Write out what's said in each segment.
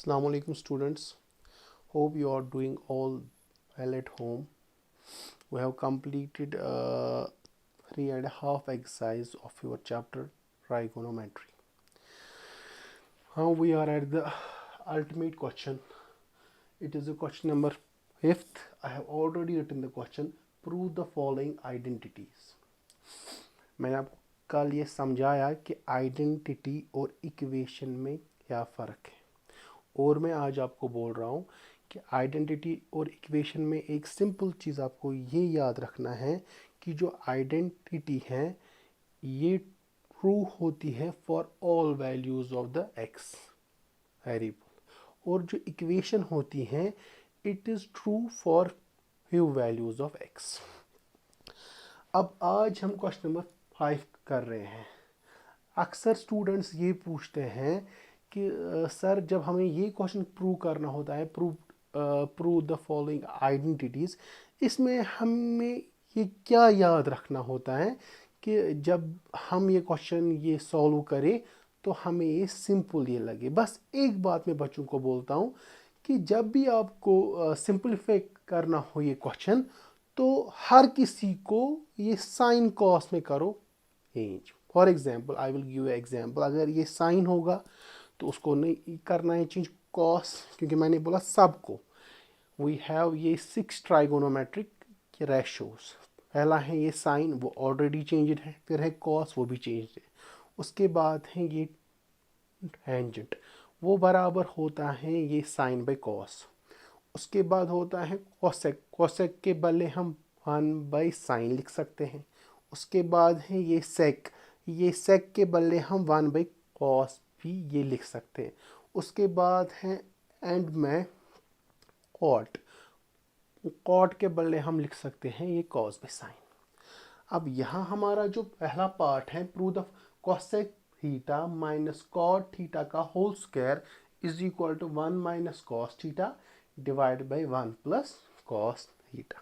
Assalamu alaikum students. Hope you are doing all well at home. We have completed 3.5 exercise of your chapter trigonometry. Now we are at the ultimate question. It is a question number 5th. I have already written the question. Prove the following identities. मैंने आपको कल ये समझाया कि identity और equation में क्या फ़र्क है, और मैं आज आपको बोल रहा हूँ कि आइडेंटिटी और इक्वेशन में एक सिंपल चीज़ आपको ये याद रखना है कि जो आइडेंटिटी है ये ट्रू होती है for all values of the x variable, और जो इक्वेशन होती हैं it is true for few values of x. अब आज हम क्वेश्चन नंबर 5 कर रहे हैं। अक्सर स्टूडेंट्स ये पूछते हैं कि सर जब हमें ये क्वेश्चन प्रूव करना होता है, प्रूव द फॉलोइंग आइडेंटिटीज़, इसमें हमें ये क्या याद रखना होता है कि जब हम ये क्वेश्चन ये सॉल्व करें तो हमें ये सिंपल ये लगे। बस एक बात मैं बच्चों को बोलता हूँ कि जब भी आपको सिंपलीफाई करना हो ये क्वेश्चन, तो हर किसी को ये साइन कॉस में करो change. For example I will give example, अगर ये साइन होगा तो उसको नहीं करना है चेंज कॉस, क्योंकि मैंने बोला सबको। वी हैव ये 6 ट्राइगोनोमेट्रिक रेशोज। पहला है ये साइन, वो ऑलरेडी चेंज्ड है, फिर है कॉस, वो भी चेंज्ड है। उसके बाद है ये टेंजेंट, वो बराबर होता है ये साइन बाय कॉस। उसके बाद होता है कोसेक, कोसेक के बदले हम 1/sin लिख सकते हैं। उसके बाद है ये सेक, ये सेक के बदले हम 1/cos भी ये लिख सकते हैं। उसके बाद है एंड में कॉट, कॉट के बदले हम लिख सकते हैं ये cos/sin। अब यहाँ हमारा जो पहला पार्ट है, prove the cosec theta minus cot theta का whole square is equal to 1 - cos theta divide by 1 + cos theta.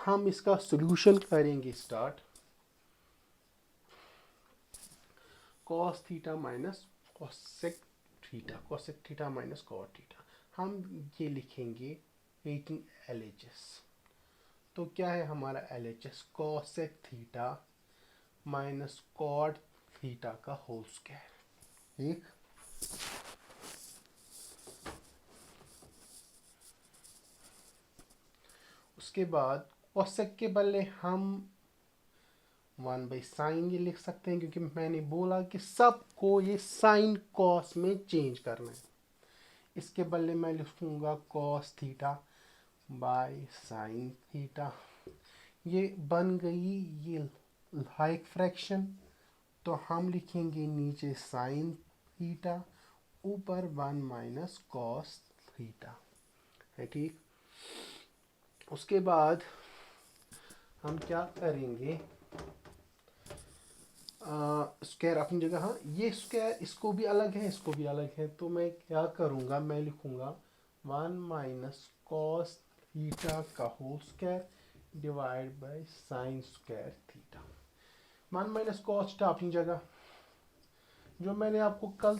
हम इसका सॉल्यूशन करेंगे start. cos theta minus cosec theta, cosec theta minus cot theta, हम ये लिखेंगे taking LHS। तो क्या है हमारा LHS? Cosec theta minus cot theta का होल स्क्वायर। ठीक, उसके बाद कोसेक के बदले हम 1/sin ये लिख सकते हैं, क्योंकि मैंने बोला कि सबको ये साइन कॉस में चेंज करना है। इसके बदले मैं लिखूंगा cos theta by sine theta. ये बन गई ये लाइक फ्रैक्शन, तो हम लिखेंगे नीचे साइन थीटा, ऊपर 1 - cos थीटा है। ठीक, उसके बाद हम क्या करेंगे, स्क्वायर अपनी जगह, हाँ ये स्क्वायर इसको भी अलग है, इसको भी अलग है, तो मैं क्या करूँगा, मैं लिखूँगा 1 - cos थीटा का whole square divide by sine square theta. 1 - cos theta अपनी जगह। जो मैंने आपको कल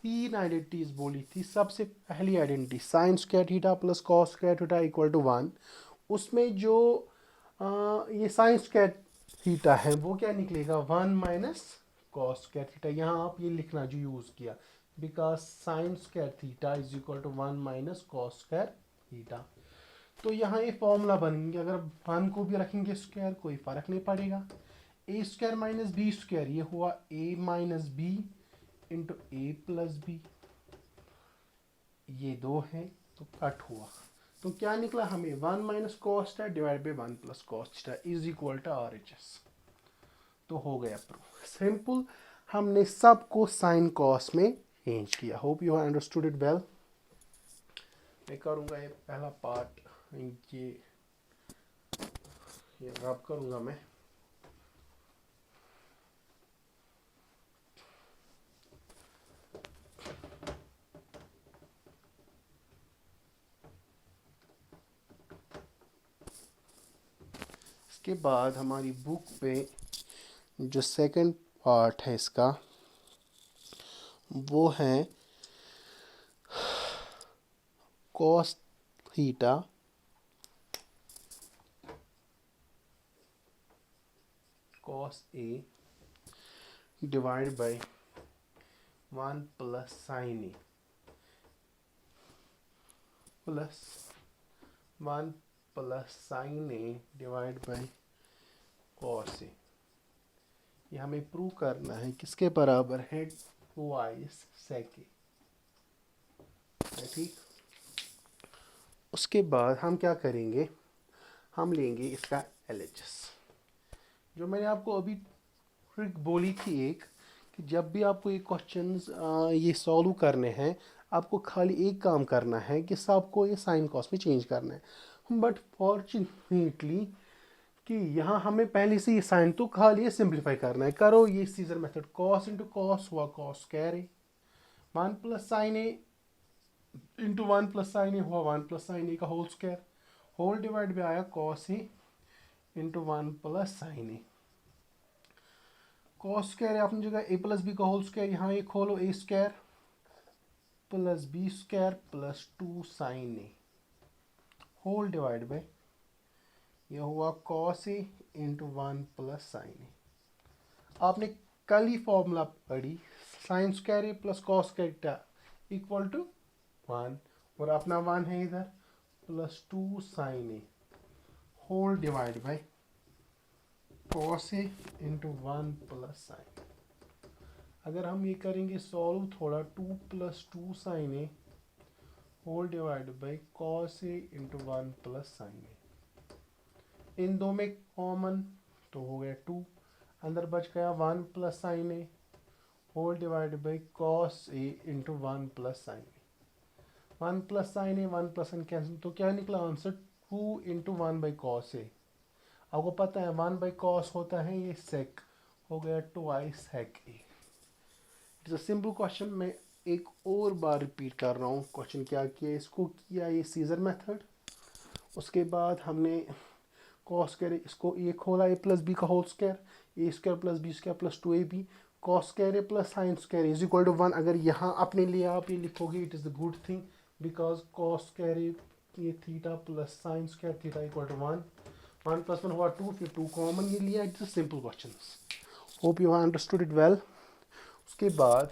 3 आइडेंटिटीज बोली थी, सबसे पहली identity sine square theta plus cos square theta equal to 1, उसमें जो ये साइन स्क्वायर थीटा है वो क्या निकलेगा, 1 - cos स्क्वायर थीटा। यहाँ आप ये लिखना जो यूज़ किया, because sine square theta is equal to 1 - cos square theta. तो यहाँ ये फॉर्मूला बनेंगे, अगर 1 को भी रखेंगे स्क्वायर कोई फ़र्क नहीं पड़ेगा। A square minus B square, ये हुआ a - b into A plus B, ये 2 है तो कट हुआ। तो क्या निकला हमें, 1 - cos theta divide by 1 + cos theta is equal to RHS। तो हो गया प्रूफ, सिंपल। हमने सबको साइन कॉस में चेंज किया। Hope you have understood it well. मैं करूँगा ये पहला पार्ट, ये रब करूँगा मैं। इसके बाद हमारी बुक पे जो सेकंड पार्ट है इसका, वो है cos theta cos A divided by 1 plus sin A plus 1 plus sin A divided by cos A। ये हमें प्रूव करना है किसके बराबर है, ट्वाइस sec A, ठीक। उसके बाद हम क्या करेंगे, हम लेंगे इसका LHS। जो मैंने आपको अभी ट्रिक बोली थी एक, कि जब भी आपको ये क्वेश्चंस ये सॉल्व करने हैं, आपको खाली एक काम करना है कि सबको ये साइन कॉस में चेंज करना है। बट फॉर्चुनेटली कि यहाँ हमें पहले से ये साइन तो खाली ये सिंप्लीफाई करना है। करो ये सीजर मेथड, कॉस इंटू कॉस हुआ cos square A, 1 plus sine A into 1 plus sine A हुआ 1 प्लस साइन ए का होल स्क्वायर, होल डिवाइड में आया cos A into 1 plus sine a. Cos square है अपनी जगह, ए प्लस बी का whole square, यहाँ ये खोलो a square plus b square plus 2 sine A whole divide by ये हुआ cos A into 1 plus sine a. आपने कल ही फॉर्मूला पढ़ी, sine square a plus cos square equal to 1, और अपना 1 है इधर, plus 2 sine A whole divide by cos A into 1 plus sine. अगर हम ये करेंगे सॉल्व थोड़ा, 2 plus 2 sine A whole divide by cos A into 1 plus sine a. इन दो में कॉमन तो हो गया 2, अंदर बच गया 1 plus sine A whole divide by cos A into 1 plus sine A. 1 plus sine A 1 plus sine cancel, तो क्या निकला answer, 2 into 1 by cos A. आपको पता है 1 बाई कॉस होता है ये सेक, हो गया twice sec A. It's a simple question. मैं एक और बार रिपीट कर रहा हूँ क्वेश्चन क्या किया, इसको किया ये सीजर मेथड, उसके बाद हमने कॉस स्क्वायर इसको ये खोला ए प्लस बी का whole square, a square plus b square plus 2ab cos square a plus sine square is equal to 1। अगर यहाँ अपने लिए आप ये लिखोगे it is the good thing, because cos square ये theta plus sine square theta equal to 1, 1 plus 1 हुआ 2, फिर 2 कॉमन ये लिया। It's a simple question, hope you understood it well. उसके बाद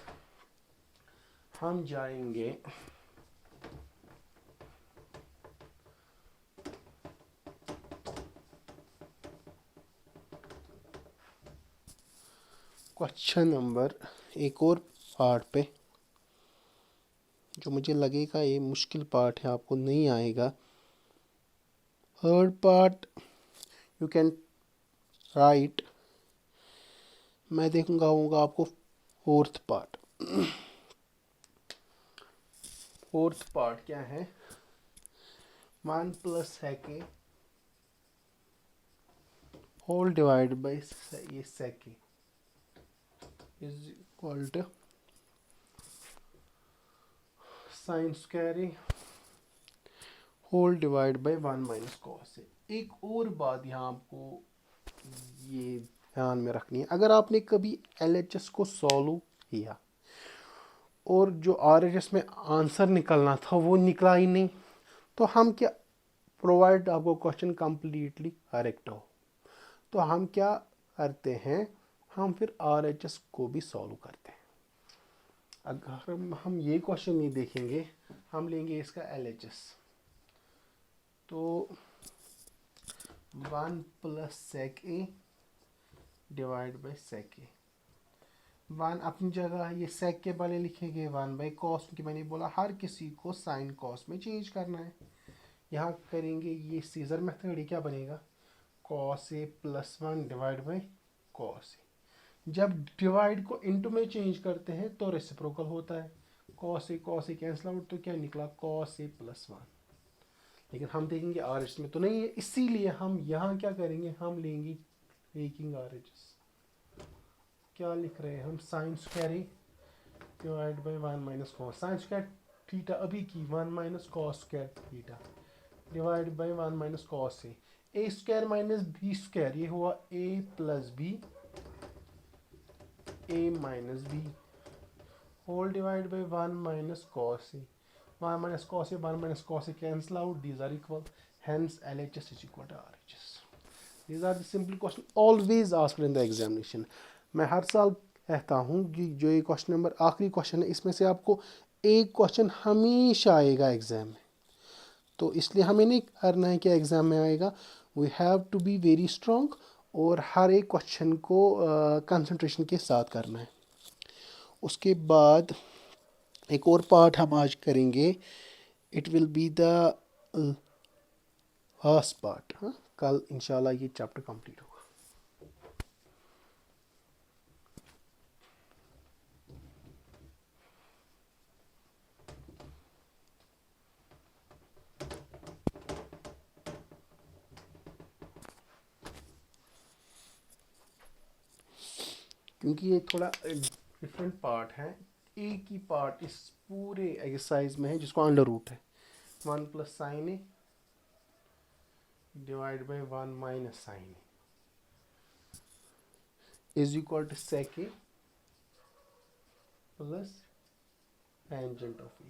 हम जाएंगे क्वेश्चन नंबर एक और पार्ट पे, जो मुझे लगेगा ये मुश्किल पार्ट है, आपको नहीं आएगा। Third part you can write, मैं देखूंगा आपको फोर्थ पार्ट। फोर्थ पार्ट क्या है, 1 plus sec a whole divide by ये sec a is equal to sine square a whole divide by 1 minus cos a. एक और बात यहाँ आपको ये ध्यान में रखनी है, अगर आपने कभी LHS को सॉल्व किया और जो RHS में आंसर निकलना था वो निकला ही नहीं, तो हम क्या प्रोवाइड आपको क्वेश्चन कंप्लीटली करेक्ट हो, तो हम क्या करते हैं, हम फिर RHS को भी सॉल्व करते हैं। अगर हम ये क्वेश्चन नहीं देखेंगे, हम लेंगे इसका LHS, तो 1 plus sec a divide by sec a, 1 अपनी जगह ये सेक के वाले लिखेंगे 1 बाई कॉस, क्योंकि मैंने बोला हर किसी को साइन कॉस में चेंज करना है। यहाँ करेंगे ये सीजर मेथड, ये क्या बनेगा, cos A plus 1 divide by cos a. जब डिवाइड को इनटू में चेंज करते हैं तो रेसिप्रोकल होता है, कॉस ए कैंसिल आउट, तो क्या निकला कॉस ए प्लस 1। लेकिन हम देखेंगे RHS में तो नहीं है, इसीलिए हम यहाँ क्या करेंगे, हम लेंगे टेकिंग RHS। क्या लिख रहे हैं हम, sine square a divide by 1 minus cos, sine square theta अभी की 1 minus cos square theta divide by 1 minus cos a square minus B square, ये हुआ a plus b a minus b whole divide by 1 minus cos A. 1 minus cos A, 1 minus cos A cancel out, these are equal, hence LHS is equal to RHS. These are the simple question always asked in the examination. मैं हर साल कहता हूँ कि जो ये question number आखिरी question है इसमें से आपको एक क्वेश्चन हमेशा आएगा एग्जाम में, तो इसलिए हमें नहीं करना है कि एग्जाम में आएगा, we have to be very strong और हर एक क्वेश्चन को कंसंट्रेशन के साथ करना है। उसके बाद एक और पार्ट हम आज करेंगे, it will be the last part. हाँ, कल इंशाल्लाह ये चैप्टर कंप्लीट होगा। क्योंकि ये थोड़ा डिफरेंट पार्ट है, एक ही पार्ट इस पूरे एक्सरसाइज में है जिसको अंडर रूट है, 1 plus sine A divide by 1 minus sine A is equal to sec A plus tangent of A.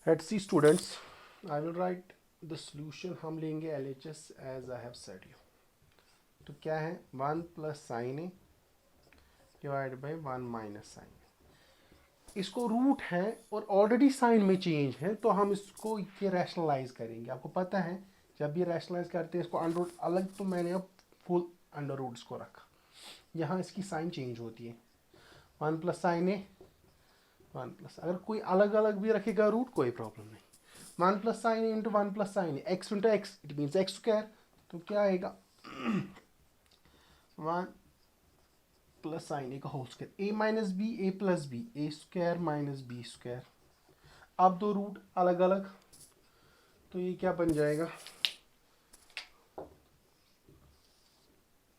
Let's see students, I will write the solution, हम लेंगे LHS as I have said you। तो क्या है 1 plus sine A divide by 1 minus sine a, इसको root है और already sign में change है तो हम इसको ये रैशनलाइज करेंगे। आपको पता है जब ये रैशनलाइज करते हैं इसको अंडर रूट अलग, तो मैंने अब फुल अंडर रूट इसको रखा, यहाँ इसकी साइन चेंज होती है, 1 प्लस साइन ए 1 प्लस, अगर कोई अलग अलग भी रखेगा रूट कोई प्रॉब्लम नहीं, 1 plus sine A into 1 plus sine A, x into x it means x square, तो क्या आएगा 1 प्लस साइन ए का होल स्क्वायर, ए माइनस बी ए प्लस बी, ए स्क्वायर माइनस बी स्क्वायर। अब दो रूट अलग अलग, तो ये क्या बन जाएगा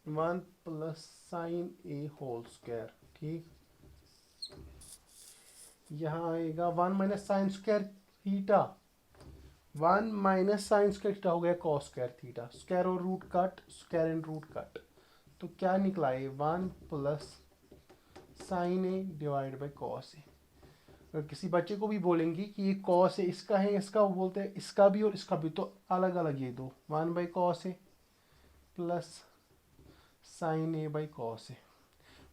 1 प्लस साइन ए होल स्क्वायर, ठीक। यहाँ आएगा 1 minus sine square theta, 1 minus sine square theta हो गया कॉस स्क्वायर थीटा, स्क्वायर और root cut, square and root cut, तो क्या निकला है 1 plus sine A divide by cos a. अगर किसी बच्चे को भी बोलेंगे कि ये कॉस है इसका है इसका, वो बोलते हैं इसका भी और इसका भी, तो अलग अलग ये दो, 1 by cos A plus sine A by cos A,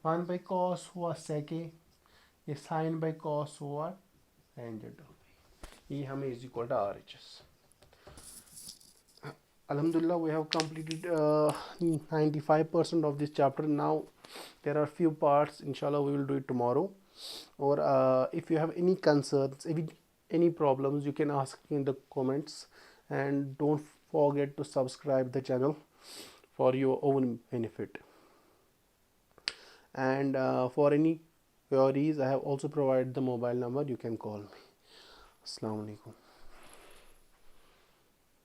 1 by cos हुआ सेक ए, ये साइन बाई कॉस हुआ टेंजेंट ऑफ ए, ये हमें is equal to RHS। Alhamdulillah, we have completed 95% of this chapter. Now there are few parts, inshallah we will do it tomorrow, or if you have any concerns, any problems, you can ask in the comments, and don't forget to subscribe the channel for your own benefit. And for any queries, I have also provided the mobile number, you can call me. Assalamu alaikum.